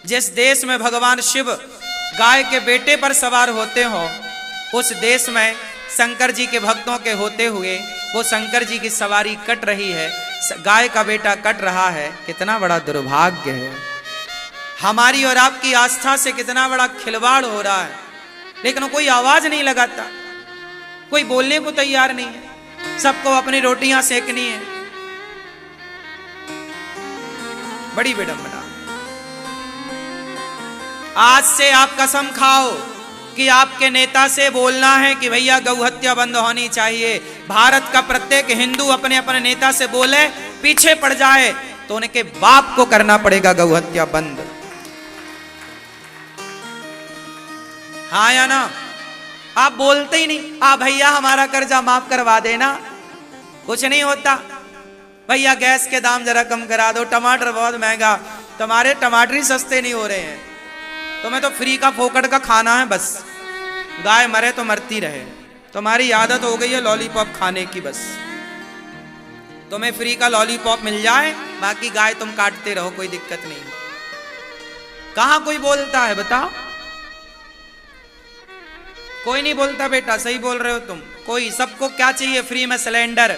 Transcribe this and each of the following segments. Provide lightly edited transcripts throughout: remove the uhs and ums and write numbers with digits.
जिस देश में भगवान शिव गाय के बेटे पर सवार होते हो, उस देश में शंकर जी के भक्तों के होते हुए वो शंकर जी की सवारी कट रही है, गाय का बेटा कट रहा है। कितना बड़ा दुर्भाग्य है। हमारी और आपकी आस्था से कितना बड़ा खिलवाड़ हो रहा है, लेकिन कोई आवाज नहीं लगाता, कोई बोलने को तैयार नहीं है, सबको अपनी रोटियां सेकनी है। बड़ी विडंबना। आज से आप कसम खाओ कि आपके नेता से बोलना है कि भैया गौ हत्या बंद होनी चाहिए। भारत का प्रत्येक हिंदू अपने अपने नेता से बोले, पीछे पड़ जाए तो उनके बाप को करना पड़ेगा गौ हत्या बंद। हाँ या ना? आप बोलते ही नहीं, भैया हमारा कर्जा माफ करवा देना। कुछ नहीं होता। भैया गैस के दाम जरा कम करा दो, टमाटर बहुत महंगा, तुम्हारे टमाटर ही सस्ते नहीं हो रहे हैं, तुम्हें तो फ्री का फोकट का खाना है बस, गाय मरे तो मरती रहे। तुम्हारी आदत हो गई है लॉलीपॉप खाने की, बस तुम्हें फ्री का लॉलीपॉप मिल जाए, बाकी गाय तुम काटते रहो, कोई दिक्कत नहीं। कहां कोई बोलता है बताओ? कोई नहीं बोलता बेटा, सही बोल रहे हो तुम। कोई, सबको क्या चाहिए? फ्री में सिलेंडर,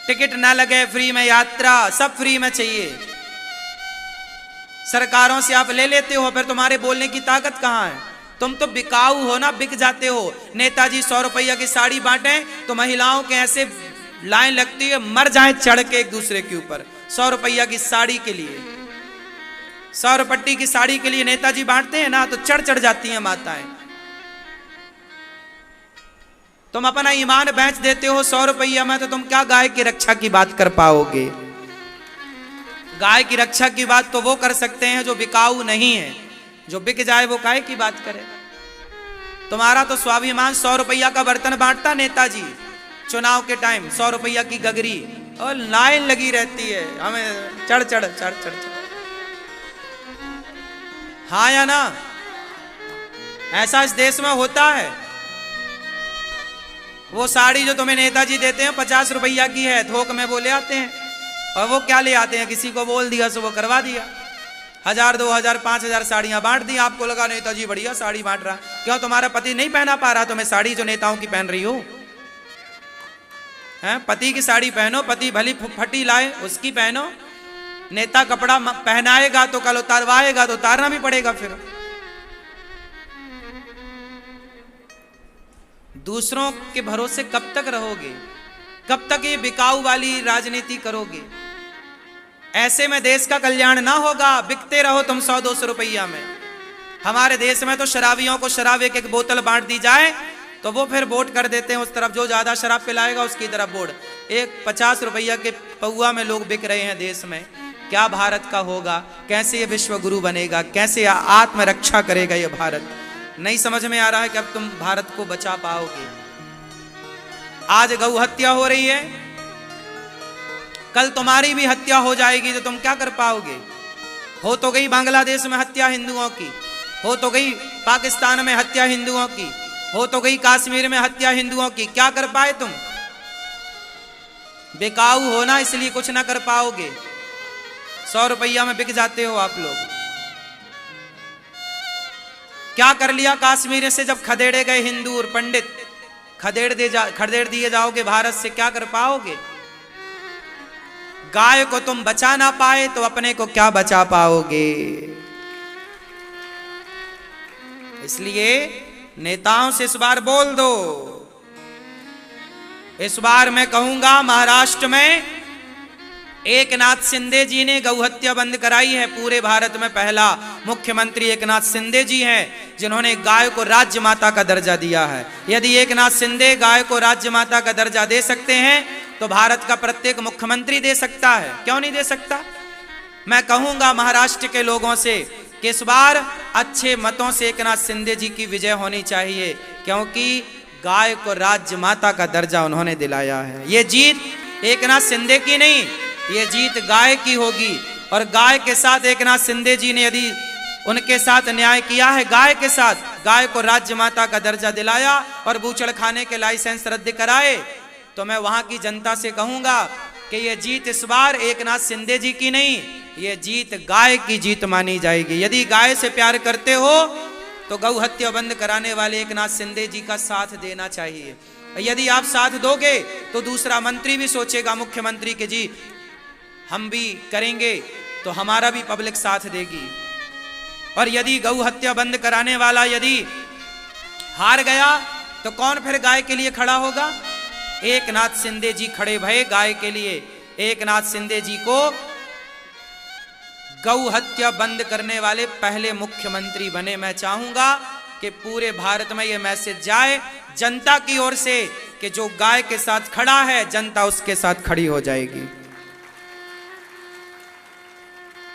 टिकट ना लगे, फ्री में यात्रा, सब फ्री में चाहिए। सरकारों से आप ले लेते हो, फिर तुम्हारे बोलने की ताकत कहां है? तुम तो बिकाऊ हो ना, बिक जाते हो। नेताजी 100 रुपया की साड़ी बांटे तो महिलाओं के ऐसे लाइन लगती है, मर जाए चढ़ के एक दूसरे के ऊपर। 100 रुपया की साड़ी के लिए, 100 रुपट्टी की साड़ी के लिए नेताजी बांटते हैं ना, तो चढ़ चढ़ जाती हैं माताएं। तुम अपना ईमान बेच देते हो 100 रुपया में, तो तुम क्या गाय की रक्षा की बात कर पाओगे? गाय की रक्षा की बात तो वो कर सकते हैं जो बिकाऊ नहीं है। जो बिक जाए वो काय की बात करे? तुम्हारा तो स्वाभिमान 100 रुपया का बर्तन बांटता नेताजी चुनाव के टाइम, 100 रुपया की गगरी, और लाइन लगी रहती है, हमें चढ़ चढ़ चढ़ चढ़ चढ़। हाँ या ना? ऐसा इस देश में होता है। वो साड़ी जो तुम्हें नेताजी देते हैं 50 रुपया की है, थोक में वो ले आते हैं, और वो क्या ले आते हैं? किसी को बोल दिया सो वो करवा दिया, 1000 2000 5000 साड़ियां बांट दी। आपको लगा नेताजी बढ़िया साड़ी बांट रहा। क्यों? तुम्हारा पति नहीं पहना पा रहा तुम्हें साड़ी जो नेताओं की पहन रही हो? हैं? पति की साड़ी पहनो, पति भली फटी लाए उसकी पहनो। नेता कपड़ा पहनाएगा तो कल उतारवाएगा तो उतारना भी पड़ेगा। फिर दूसरों के भरोसे कब तक रहोगे? कब तक ये बिकाऊ वाली राजनीति करोगे? ऐसे में देश का कल्याण ना होगा। बिकते रहो तुम 100-200 रुपया में। हमारे देश में तो शराबियों को शराब एक एक बोतल बांट दी जाए तो वो फिर वोट कर देते हैं उस तरफ, जो ज्यादा शराब पिलाएगा उसकी तरफ वोट। एक 50 रुपया के पौआ में लोग बिक रहे हैं देश में। क्या भारत का होगा? कैसे ये विश्व गुरु बनेगा? कैसे आत्मरक्षा करेगा ये भारत? नहीं समझ में आ रहा है कि अब तुम भारत को बचा पाओगे। आज गौ हत्या हो रही है, कल तुम्हारी भी हत्या हो जाएगी तो तुम क्या कर पाओगे? हो तो गई बांग्लादेश में हत्या हिंदुओं की, हो तो गई पाकिस्तान में हत्या हिंदुओं की, हो तो गई कश्मीर में हत्या हिंदुओं की। क्या कर पाए तुम? बेकाऊ हो ना, इसलिए कुछ ना कर पाओगे। 100 रुपया में बिक जाते हो आप लोग। क्या कर लिया कश्मीर से जब खदेड़े गए हिंदू और पंडित? खदेड़ दिए जाओगे भारत से, क्या कर पाओगे? गाय को तुम बचा ना पाए तो अपने को क्या बचा पाओगे? इसलिए नेताओं से इस बार बोल दो। इस बार मैं कहूंगा महाराष्ट्र में एकनाथ शिंदे जी ने गौ हत्या बंद कराई है। पूरे भारत में पहला मुख्यमंत्री एकनाथ शिंदे जी हैं जिन्होंने गाय को राज्य माता का दर्जा दिया है। यदि एकनाथ शिंदे गाय को राज्य माता का दर्जा दे सकते हैं तो भारत का प्रत्येक मुख्यमंत्री दे सकता है। क्यों नहीं दे सकता? मैं कहूंगा महाराष्ट्र के लोगों से कि इस बार अच्छे मतों से एकनाथ शिंदे जी की विजय होनी चाहिए, क्योंकि गाय को राज्य माता का दर्जा उन्होंने दिलाया है। ये जीत एकनाथ शिंदे की नहीं, ये जीत गाय की होगी। और गाय के साथ एकनाथ शिंदे जी ने यदि उनके साथ न्याय किया है, गाय के साथ, गाय को राज्य माता का दर्जा दिलाया और बूचड़ खाने के लाइसेंस रद्द कराए, तो मैं वहां की जनता से कहूंगा कि ये जीत इस बार एकनाथ शिंदे जी की नहीं, ये जीत गाय की जीत मानी जाएगी। यदि गाय से प्यार करते हो तो गौ हत्या बंद कराने वाले एकनाथ शिंदे जी का साथ देना चाहिए। यदि आप साथ दोगे तो दूसरा मंत्री भी सोचेगा मुख्यमंत्री के जी हम भी करेंगे तो हमारा भी पब्लिक साथ देगी। और यदि गौ हत्या बंद कराने वाला यदि हार गया तो कौन फिर गाय के लिए खड़ा होगा? एकनाथ शिंदे जी खड़े भये गाय के लिए। एकनाथ शिंदे जी को गौ हत्या बंद करने वाले पहले मुख्यमंत्री बने। मैं चाहूंगा कि पूरे भारत में यह मैसेज जाए जनता की ओर से कि जो गाय के साथ खड़ा है जनता उसके साथ खड़ी हो जाएगी।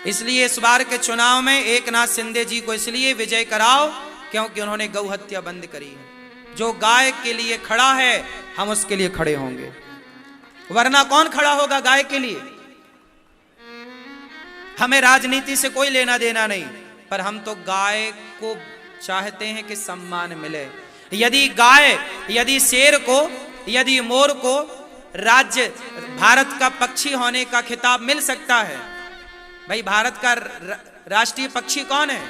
इसलिए इस बार के चुनाव में एकनाथ शिंदे जी को इसलिए विजय कराओ क्योंकि उन्होंने गौ हत्या बंद करी है। जो गाय के लिए खड़ा है हम उसके लिए खड़े होंगे, वरना कौन खड़ा होगा गाय के लिए? हमें राजनीति से कोई लेना देना नहीं, पर हम तो गाय को चाहते हैं कि सम्मान मिले। यदि गाय, यदि शेर को, यदि मोर को राज्य भारत का पक्षी होने का खिताब मिल सकता है, भाई भारत का राष्ट्रीय पक्षी कौन है?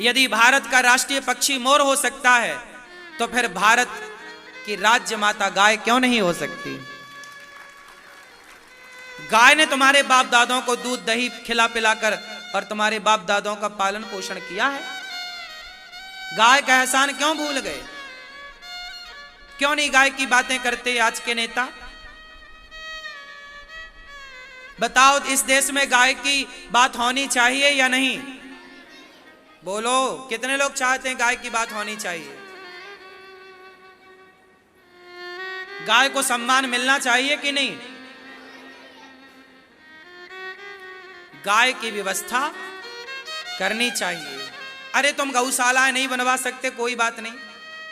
यदि भारत का राष्ट्रीय पक्षी मोर हो सकता है तो फिर भारत की राज्य माता गाय क्यों नहीं हो सकती? गाय ने तुम्हारे बाप दादों को दूध दही खिला पिलाकर और तुम्हारे बाप दादों का पालन पोषण किया है। गाय का एहसान क्यों भूल गए? क्यों नहीं गाय की बातें करते आज के नेता? बताओ, इस देश में गाय की बात होनी चाहिए या नहीं? बोलो, कितने लोग चाहते हैं गाय की बात होनी चाहिए? गाय को सम्मान मिलना चाहिए कि नहीं? गाय की व्यवस्था करनी चाहिए। अरे तुम गौशालाएं नहीं बनवा सकते, कोई बात नहीं,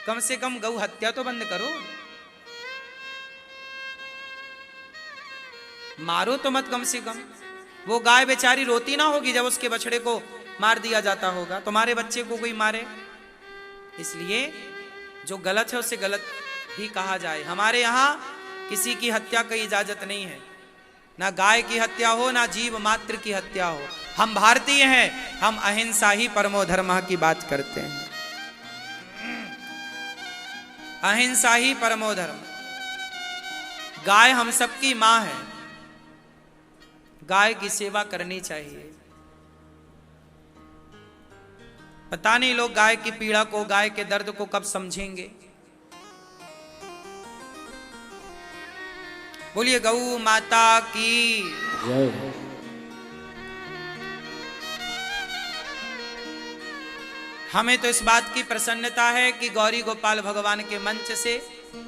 कम से कम गौ हत्या तो बंद करो। मारो तो मत, कम से कम वो गाय बेचारी रोती ना होगी जब उसके बछड़े को मार दिया जाता होगा। तुम्हारे बच्चे को कोई मारे, इसलिए जो गलत है उसे गलत ही कहा जाए। हमारे यहाँ किसी की हत्या की इजाजत नहीं है, ना गाय की हत्या हो ना जीव मात्र की हत्या हो। हम भारतीय हैं, हम अहिंसा ही परमो धर्म की बात करते हैं। अहिंसा ही परमो धर्म। गाय हम सबकी मां है, गाय की सेवा करनी चाहिए। पता नहीं लोग गाय की पीड़ा को, गाय के दर्द को कब समझेंगे। बोलिए गौ माता की जय। हमें तो इस बात की प्रसन्नता है कि गौरी गोपाल भगवान के मंच से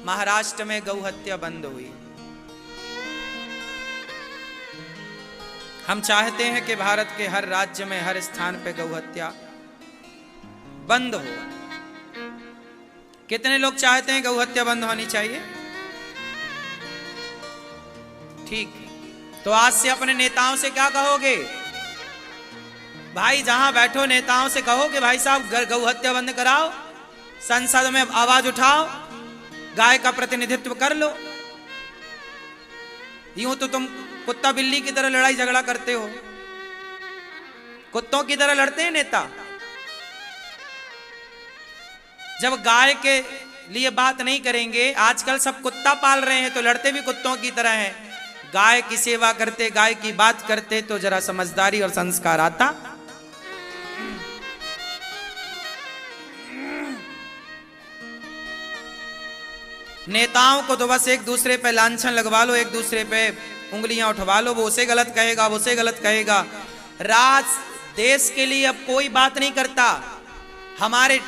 महाराष्ट्र में गौ हत्या बंद हुई। हम चाहते हैं कि भारत के हर राज्य में, हर स्थान पे गौ हत्या बंद हो। कितने लोग चाहते हैं गौ हत्या बंद होनी चाहिए? ठीक, तो आज से अपने नेताओं से क्या कहोगे? भाई जहां बैठो नेताओं से कहो कि भाई साहब गौ हत्या बंद कराओ, संसद में आवाज उठाओ, गाय का प्रतिनिधित्व कर लो। यूं तो तुम कुत्ता बिल्ली की तरह लड़ाई झगड़ा करते हो, कुत्तों की तरह लड़ते हैं नेता। जब गाय के लिए बात नहीं करेंगे, आजकल सब कुत्ता पाल रहे हैं तो लड़ते भी कुत्तों की तरह हैं। गाय की सेवा करते, गाय की बात करते तो जरा समझदारी और संस्कार आता। नेताओं को तो बस एक दूसरे पे लांछन लगवा लो, एक दूसरे पे उंगलियां उठवा लो, वो उसे गलत कहेगा, वो उसे गलत कहेगा। राज देश के लिए अब कोई बात नहीं करता। हमारे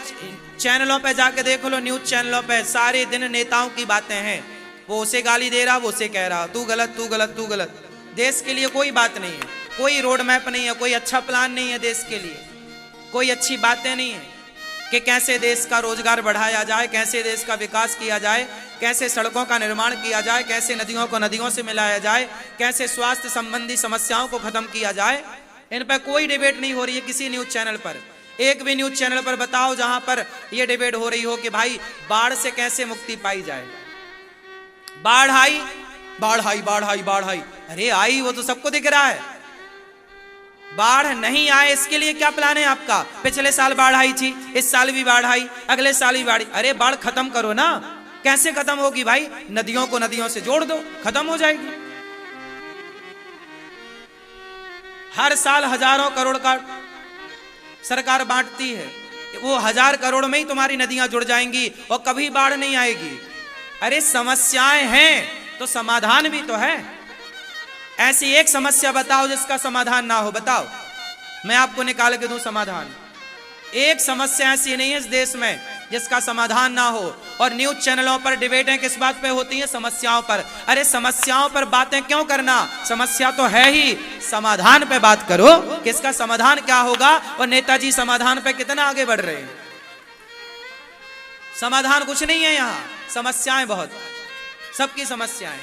चैनलों पे जाके देख लो, न्यूज चैनलों पे सारे दिन नेताओं की बातें हैं। वो उसे गाली दे रहा, वो उसे कह रहा, तू गलत तू गलत तू गलत। देश के लिए कोई बात नहीं है, कोई रोड मैप नहीं है, कोई अच्छा प्लान नहीं है देश के लिए, कोई अच्छी बातें नहीं है कि कैसे देश का रोजगार बढ़ाया जाए, कैसे देश का विकास किया जाए, कैसे सड़कों का निर्माण किया जाए, कैसे नदियों को नदियों से मिलाया जाए, कैसे स्वास्थ्य संबंधी समस्याओं को खत्म किया जाए। इन पर कोई डिबेट नहीं हो रही है किसी न्यूज चैनल पर। एक भी न्यूज चैनल पर बताओ जहां पर यह डिबेट हो रही हो कि भाई बाढ़ से कैसे मुक्ति पाई जाए। बाढ़ आई, बाढ़ आई, बाढ़ आई, बाढ़ आई, अरे आई, वो तो सबको दिख रहा है। बाढ़ नहीं आए इसके लिए क्या प्लान है आपका? पिछले साल बाढ़ आई थी, इस साल भी बाढ़ आई, अगले साल भी बाढ़। अरे बाढ़ खत्म करो ना। कैसे खत्म होगी भाई? नदियों को नदियों से जोड़ दो, खत्म हो जाएगी। हर साल हजारों करोड़ का सरकार बांटती है, वो 1000 करोड़ में ही तुम्हारी नदियां जुड़ जाएंगी और कभी बाढ़ नहीं आएगी। अरे समस्याएं हैं तो समाधान भी तो है। ऐसी एक समस्या बताओ जिसका समाधान ना हो, बताओ, मैं आपको निकाल के दूं समाधान। एक समस्या ऐसी नहीं है इस देश में जिसका समाधान ना हो। और न्यूज चैनलों पर डिबेटें किस बात पे होती हैं? समस्याओं पर। अरे समस्याओं पर बातें क्यों करना? समस्या तो है ही, समाधान पे बात करो कि इसका समाधान क्या होगा। और नेताजी समाधान पे कितना आगे बढ़ रहे हैं। समाधान कुछ नहीं है यहां, समस्याएं बहुत, सबकी समस्याएं।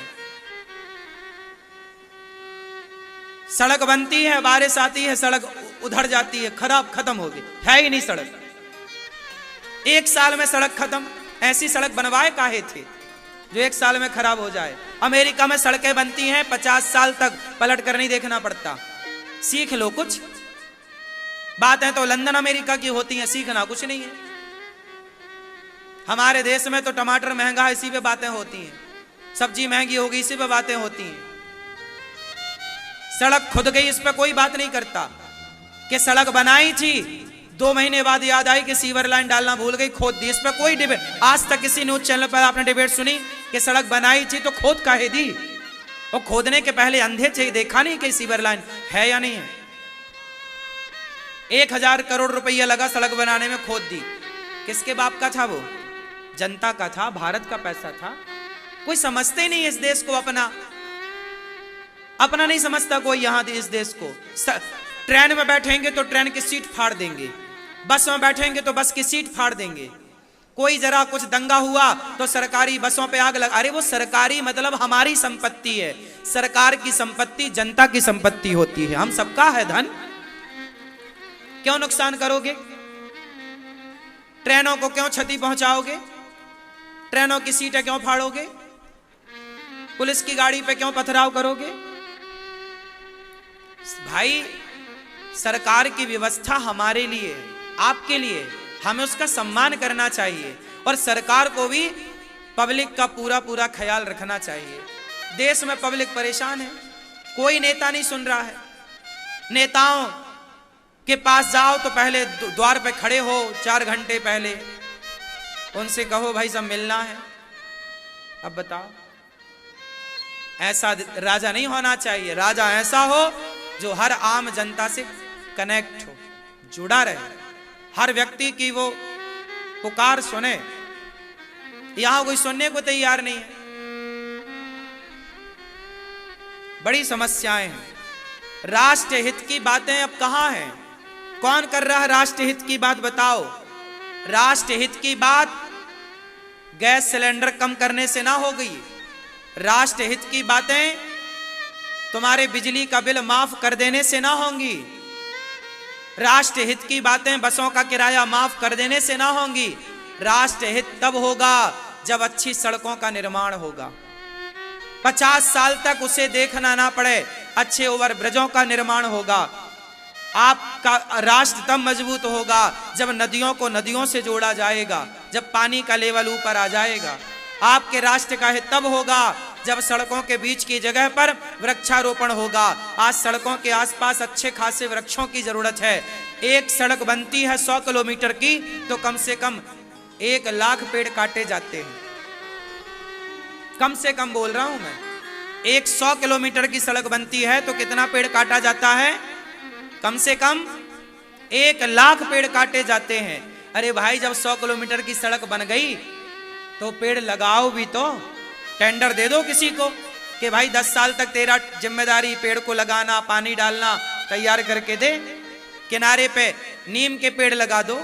सड़क बनती है, बारिश आती है, सड़क उधर जाती है, खराब, खत्म हो गई, है ही नहीं सड़क। एक साल में सड़क खत्म। ऐसी सड़क बनवाए काहे थे जो एक साल में खराब हो जाए? अमेरिका में सड़कें बनती हैं 50 साल तक, पलट कर नहीं देखना पड़ता। सीख लो कुछ। बातें तो लंदन अमेरिका की होती हैं, सीखना कुछ नहीं है। हमारे देश में तो टमाटर महंगा है, इसी पे बातें होती हैं। सब्जी महंगी होगी, इसी पे बातें होती हैं। सड़क खुद गई, इस पे कोई बात नहीं करता। कि सड़क बनाई थी, 2 महीने बाद याद आई कि सीवर लाइन डालना भूल गई, खोद दी। इस पे कोई डिबेट आज तक किसी न्यूज चैनल पर आपने डिबेट सुनी कि सड़क बनाई थी तो खोद काहे दी? और खोदने के पहले अंधे थे, देखा नहीं कि सीवर लाइन है या नहीं है। 1000 करोड़ रुपया लगा सड़क बनाने में, खोद दी। किसके बाप का था वो? जनता का था, भारत का पैसा था। कोई समझते ही नहीं इस देश को, अपना नहीं समझता कोई यहां इस देश को। ट्रेन में बैठेंगे तो ट्रेन की सीट फाड़ देंगे, बस में बैठेंगे तो बस की सीट फाड़ देंगे। कोई जरा कुछ दंगा हुआ तो सरकारी बसों पे आग लगा। अरे वो सरकारी मतलब हमारी संपत्ति है। सरकार की संपत्ति जनता की संपत्ति होती है, हम सबका है धन। क्यों नुकसान करोगे? ट्रेनों को क्यों क्षति पहुंचाओगे? ट्रेनों की सीटें क्यों फाड़ोगे? पुलिस की गाड़ी पे क्यों पथराव करोगे? भाई सरकार की व्यवस्था हमारे लिए, आपके लिए, हमें उसका सम्मान करना चाहिए। और सरकार को भी पब्लिक का पूरा पूरा ख्याल रखना चाहिए। देश में पब्लिक परेशान है, कोई नेता नहीं सुन रहा है। नेताओं के पास जाओ तो पहले द्वार पे खड़े हो 4 घंटे पहले, उनसे कहो भाई सब मिलना है। अब बताओ, ऐसा राजा नहीं होना चाहिए। राजा ऐसा हो जो हर आम जनता से कनेक्ट हो, जुड़ा रहे, हर व्यक्ति की वो पुकार सुने। यहां कोई सुनने को तैयार नहीं है। बड़ी समस्याएं हैं। राष्ट्र हित की बातें अब कहां हैं? कौन कर रहा है राष्ट्र हित की बात? बताओ। राष्ट्र हित की बात गैस सिलेंडर कम करने से ना हो गई। राष्ट्र हित की बातें तुम्हारे बिजली का बिल माफ कर देने से ना होंगी। राष्ट्र हित की बातें बसों का किराया माफ कर देने से ना होंगी। राष्ट्र हित तब होगा जब अच्छी सड़कों का निर्माण होगा, 50 साल तक उसे देखना ना पड़े, अच्छे ओवरब्रिजों का निर्माण होगा। आपका राष्ट्र तब मजबूत होगा जब नदियों को नदियों से जोड़ा जाएगा, जब पानी का लेवल ऊपर आ जाएगा। आपके राष्ट्र का हित तब होगा जब सड़कों के बीच की जगह पर वृक्षारोपण होगा। आज सड़कों के आसपास अच्छे खासे वृक्षों की जरूरत है। एक सड़क बनती है 100 किलोमीटर की तो कम से कम 1 लाख पेड़ काटे जाते हैं। कम से कम बोल रहा हूं मैं, 100 किलोमीटर की सड़क बनती है तो कितना पेड़ काटा जाता है? कम से कम 1 लाख पेड़ काटे जाते हैं। अरे भाई जब 100 किलोमीटर की सड़क बन गई तो पेड़ लगाओ भी तो, टेंडर दे दो किसी को कि भाई 10 साल तक तेरा जिम्मेदारी पेड़ को लगाना, पानी डालना, तैयार करके दे। किनारे पे नीम के पेड़ लगा दो,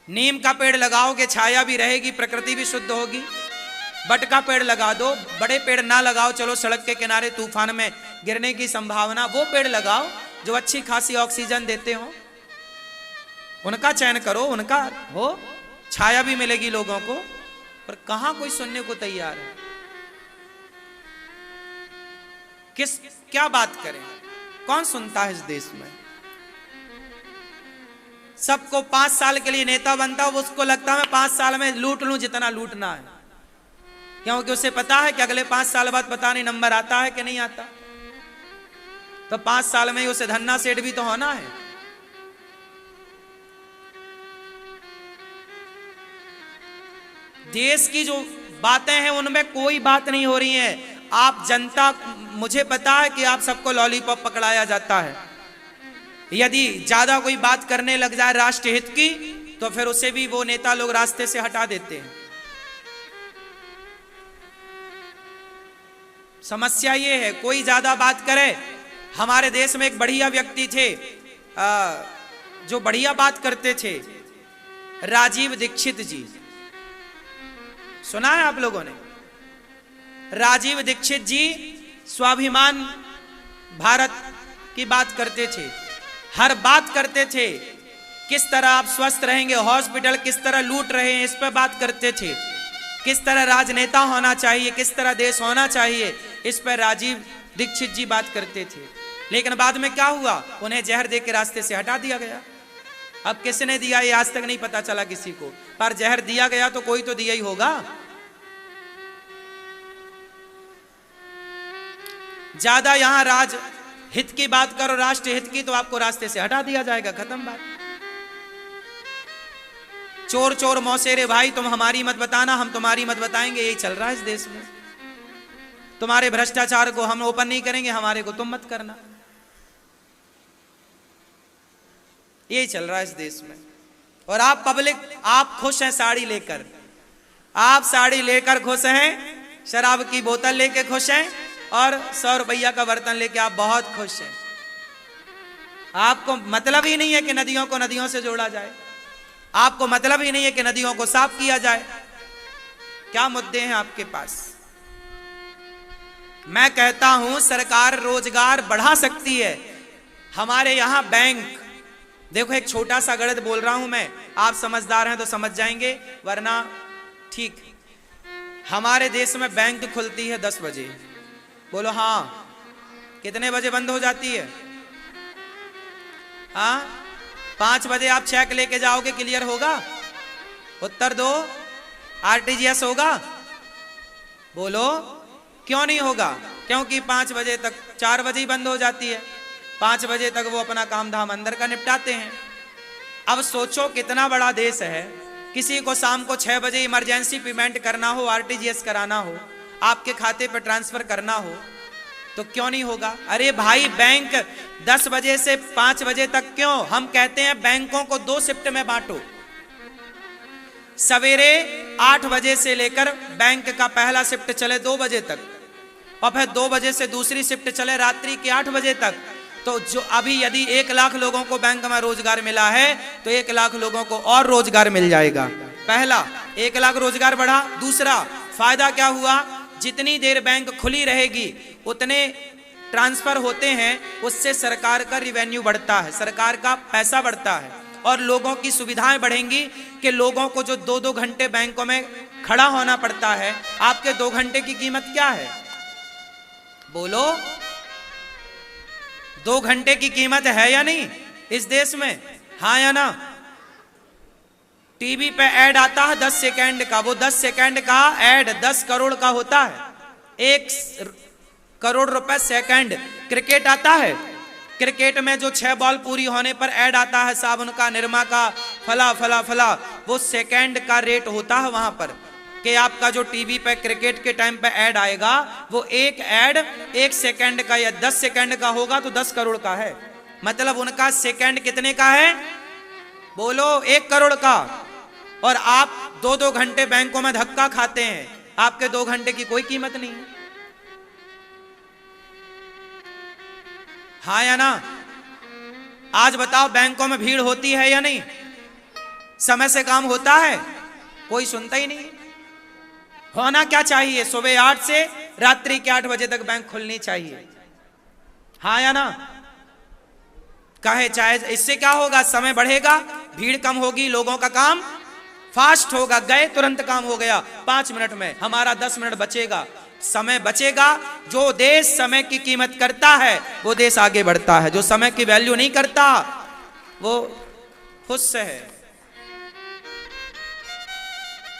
नीम का पेड़ लगाओगे छाया भी रहेगी, प्रकृति भी शुद्ध होगी। बट का पेड़ लगा दो, बड़े पेड़ ना लगाओ, चलो सड़क के किनारे तूफान में गिरने की संभावना, वो पेड़ लगाओ जो अच्छी खासी ऑक्सीजन देते हो, उनका चयन करो, उनका हो, छाया भी मिलेगी लोगों को। पर कहां कोई सुनने को तैयार है? क्या बात करें? कौन सुनता है इस देश में? सबको 5 साल के लिए नेता बनता है, उसको लगता है मैं 5 साल में लूट लूं जितना लूटना है, क्योंकि उसे पता है कि अगले 5 साल बाद पता नहीं नंबर आता है कि नहीं आता। तो 5 साल में ही उसे धन्ना सेठ भी तो होना है। देश की जो बातें हैं उनमें कोई बात नहीं हो रही है। आप जनता, मुझे पता है कि आप सबको लॉलीपॉप पकड़ाया जाता है। यदि ज्यादा कोई बात करने लग जाए राष्ट्र हित की तो फिर उसे भी वो नेता लोग रास्ते से हटा देते हैं। समस्या ये है, कोई ज्यादा बात करे। हमारे देश में एक बढ़िया व्यक्ति थे जो बढ़िया बात करते थे, राजीव दीक्षित जी। सुना है आप लोगों ने? राजीव दीक्षित जी स्वाभिमान भारत की बात करते थे, हर बात करते थे। किस तरह आप स्वस्थ रहेंगे, हॉस्पिटल किस तरह लूट रहे हैं इस पर बात करते थे। किस तरह राजनेता होना चाहिए, किस तरह देश होना चाहिए, इस पर राजीव दीक्षित जी बात करते थे। लेकिन बाद में क्या हुआ? उन्हें जहर दे के रास्ते से हटा दिया गया। अब किसने दिया ये आज तक नहीं पता चला किसी को, पर जहर दिया गया तो कोई तो दिया ही होगा। ज्यादा यहां राज हित की बात करो, राष्ट्र हित की, तो आपको रास्ते से हटा दिया जाएगा, खत्म बात। चोर चोर मौसेरे भाई, तुम हमारी मत बताना, हम तुम्हारी मत बताएंगे, यही चल रहा है इस देश में। तुम्हारे भ्रष्टाचार को हम ओपन नहीं करेंगे, हमारे को तुम मत करना, यही चल रहा है इस देश में। और आप पब्लिक, आप खुश हैं साड़ी लेकर, आप साड़ी लेकर खुश हैं, शराब की बोतल लेके खुश हैं, और 100 रुपया का बर्तन लेके आप बहुत खुश हैं। आपको मतलब ही नहीं है कि नदियों को नदियों से जोड़ा जाए, आपको मतलब ही नहीं है कि नदियों को साफ किया जाए। क्या मुद्दे हैं आपके पास? मैं कहता हूं सरकार रोजगार बढ़ा सकती है। हमारे यहां बैंक, देखो एक छोटा सा गणित बोल रहा हूं मैं, आप समझदार हैं तो समझ जाएंगे, वरना ठीक। हमारे देश में बैंक खुलती है 10 बजे, बोलो हाँ। कितने बजे बंद हो जाती है? हाँ, 5 बजे आप चेक लेके जाओगे, क्लियर होगा? उत्तर दो। आरटीजीएस होगा? बोलो क्यों नहीं होगा? क्योंकि 5 बजे तक, 4 बजे ही बंद हो जाती है, 5 बजे तक वो अपना काम धाम अंदर का निपटाते हैं। अब सोचो कितना बड़ा देश है, किसी को शाम को 6 बजे इमरजेंसी पेमेंट करना हो, आरटीजीएस कराना हो, आपके खाते पर ट्रांसफर करना हो, तो क्यों नहीं होगा? अरे भाई बैंक 10 बजे से 5 बजे तक क्यों? हम कहते हैं बैंकों को 2 शिफ्ट में बांटो। सवेरे 8 बजे से लेकर बैंक का पहला शिफ्ट चले 2 बजे तक, और फिर 2 बजे से दूसरी शिफ्ट चले रात्रि के 8 बजे तक। तो जो अभी यदि 1 लाख लोगों को बैंक में रोजगार मिला है तो 1 लाख लोगों को और रोजगार मिल जाएगा। पहला 1 लाख रोजगार बढ़ा। दूसरा फायदा क्या हुआ? जितनी देर बैंक खुली रहेगी उतने ट्रांसफर होते हैं, उससे सरकार का रिवेन्यू बढ़ता है, सरकार का पैसा बढ़ता है, और लोगों की सुविधाएं बढ़ेंगी कि लोगों को जो 2-2 घंटे बैंकों में खड़ा होना पड़ता है, आपके 2 घंटे की कीमत क्या है? बोलो 2 घंटे की कीमत है या नहीं इस देश में? हाँ या ना? टीवी पे ऐड आता है 10 सेकंड का, वो 10 सेकंड का ऐड 10 करोड़ का होता है, 1 करोड़ रुपए सेकंड। क्रिकेट आता है, क्रिकेट में जो 6 बॉल पूरी होने पर ऐड आता है साबुन का, निरमा का, फला फला फला, वो सेकंड का रेट होता है वहां पर, कि आपका जो टीवी पे क्रिकेट के टाइम पे ऐड आएगा वो एक ऐड 1 सेकंड का या 10 सेकंड का होगा तो 10 करोड़ का है। मतलब उनका सेकंड कितने का है? बोलो 1 करोड़ का। और आप 2-2 घंटे बैंकों में धक्का खाते हैं, आपके 2 घंटे की कोई कीमत नहीं है। हाँ या ना? आज बताओ बैंकों में भीड़ होती है या नहीं? समय से काम होता है? कोई सुनता ही नहीं। होना क्या चाहिए? सुबह 8 से रात्रि के 8 बजे तक बैंक खुलनी चाहिए। हाँ या ना? कहे चाहे, इससे क्या होगा? समय बढ़ेगा, भीड़ कम होगी, लोगों का काम फास्ट होगा, गए तुरंत काम हो गया 5 मिनट में, हमारा 10 मिनट बचेगा। समय बचेगा। जो देश समय की कीमत करता है वो देश आगे बढ़ता है, जो समय की वैल्यू नहीं करता वो खुश है।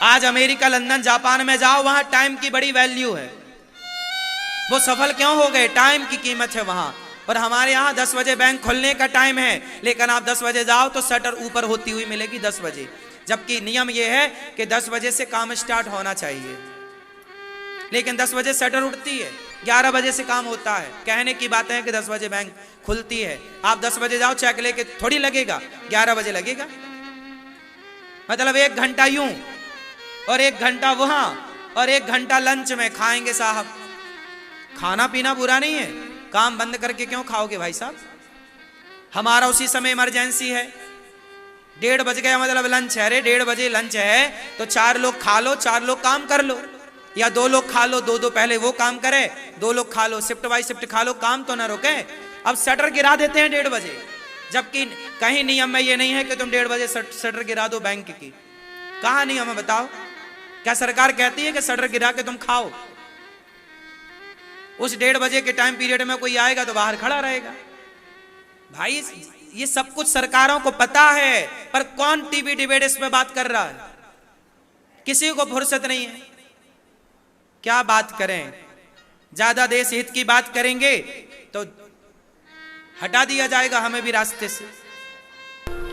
आज अमेरिका, लंदन, जापान में जाओ, वहां टाइम की बड़ी वैल्यू है। वो सफल क्यों हो गए? टाइम की कीमत है वहां। पर हमारे यहाँ 10 बजे बैंक खुलने का टाइम है, लेकिन आप 10 बजे जाओ तो शटर ऊपर होती हुई मिलेगी 10 बजे, जबकि नियम यह है कि 10 बजे से काम स्टार्ट होना चाहिए। लेकिन 10 बजे शटर उठती है, 11 बजे से काम होता है। कहने की बात है कि 10 बजे बैंक खुलती है। आप 10 बजे जाओ, चेक लेके थोड़ी लगेगा, 11 बजे लगेगा। मतलब 1 घंटा यूं और 1 घंटा वहां और 1 घंटा लंच में खाएंगे साहब। खाना पीना बुरा नहीं है, काम बंद करके क्यों खाओगे भाई साहब? हमारा उसी समय इमरजेंसी है, 1:30 बज गया मतलब लंच है। अरे 1:30 बजे लंच है तो 4 लोग खा लो, 4 लोग काम कर लो, या 2 लोग खा लो, 2 पहले वो काम करे, 2 लोग खा लो, शिफ्ट बाई शिफ्ट खा लो, काम तो ना रोके। अब शटर गिरा देते हैं 1:30 बजे, जबकि कहीं नियम में ये नहीं है कि तुम 1:30 बजे शटर गिरा दो बैंक की। कहां नियम है बताओ? क्या सरकार कहती है कि शटर गिरा के तुम खाओ? उस 1:30 बजे के टाइम पीरियड में कोई आएगा तो बाहर खड़ा रहेगा। भाई ये सब कुछ सरकारों को पता है, पर कौन टीवी डिबेट इस पे बात कर रहा है? किसी को फुर्सत नहीं है। क्या बात करें? ज्यादा देश हित की बात करेंगे तो हटा दिया जाएगा हमें भी रास्ते से।